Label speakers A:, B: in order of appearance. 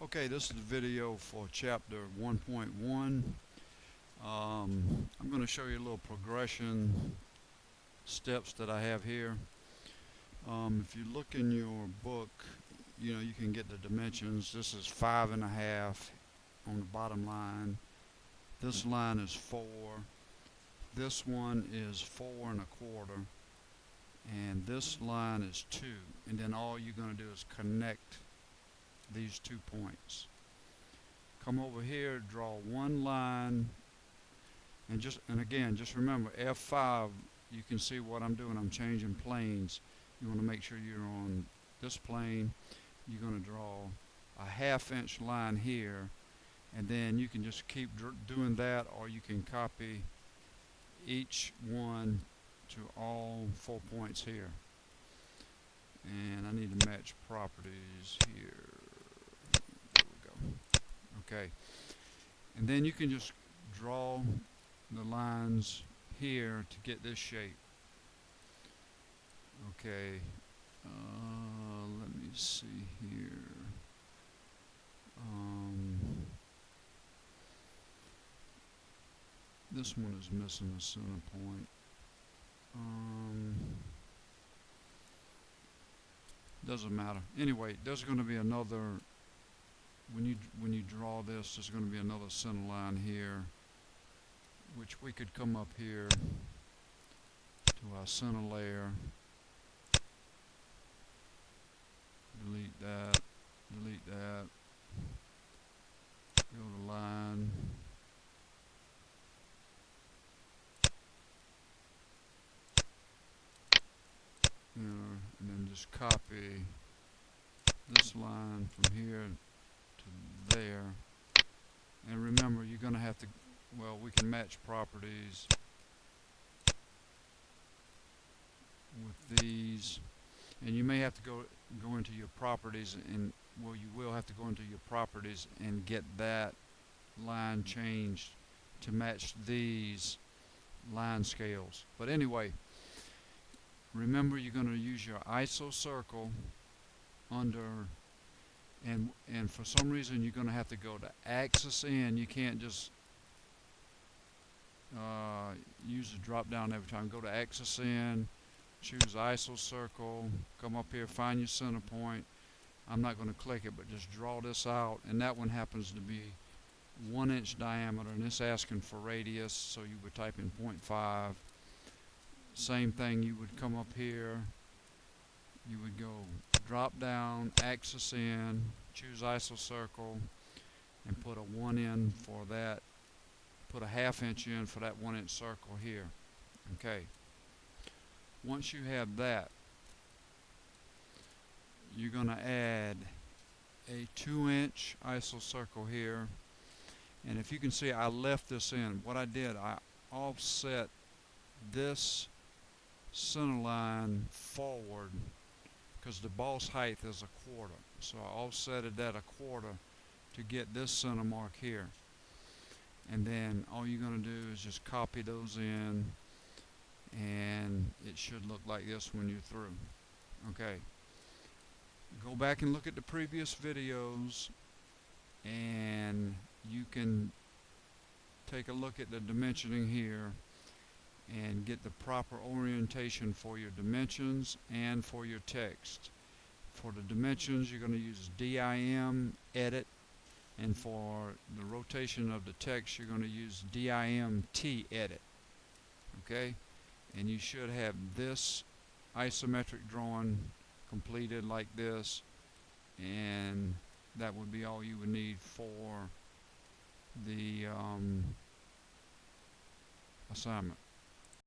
A: Okay, this is the video for chapter 1.1. I'm going to show you a little progression steps that I have here. If you look in your book, you can get the dimensions. This is 5.5 on the bottom line. This line is 4. This one is 4.25. And this line is 2. And then all you're going to do is connect these 2 points. Come over here, draw one line, and again, just remember F5. You can see what I'm doing. I'm changing planes. You want to make sure you're on this plane. You're going to draw a 1/2 inch line here, and then you can just keep doing that, or you can copy each one to all 4 points here. And I need to match properties here. There we go. Okay. And then you can just draw the lines here to get this shape. Okay. Let me see here. This one is missing a center point. Doesn't matter. Anyway, there's going to be another, when you draw this, there's going to be another center line here, which we could come up here to our center layer, delete that, go to line, and then just copy this line from here to there. And remember, you're going to have to, well, we can match properties with these, and you may have to go into your properties, and well, you will have to go into your properties and get that line changed to match these line scales. But anyway, remember, you're going to use your ISO circle under, and for some reason you're going to have to go to axis in. You can't just use the drop down every time. Go to axis in, choose ISO circle, come up here, find your center point. I'm not going to click it, but just draw this out, and that one happens to be 1 inch diameter, and it's asking for radius, so you would type in 0.5. Same thing, you would come up here, you would go drop down, axis in, choose ISO circle, and put a 1 in for that, put a 1/2 inch in for that 1 inch circle here. Okay. Once you have that, you're going to add a 2 inch ISO circle here. And if you can see, I left this in. What I did, I offset this center line forward because the boss height is 1/4. So I offsetted that 1/4 to get this center mark here. And then all you're going to do is just copy those in, and it should look like this when you're through. Okay. Go back and look at the previous videos, and you can take a look at the dimensioning here and get the proper orientation for your dimensions and for your text. For the dimensions, you're going to use DIM edit, and for the rotation of the text, you're going to use DIMT edit. Okay? And you should have this isometric drawing completed like this, and that would be all you would need for the assignment.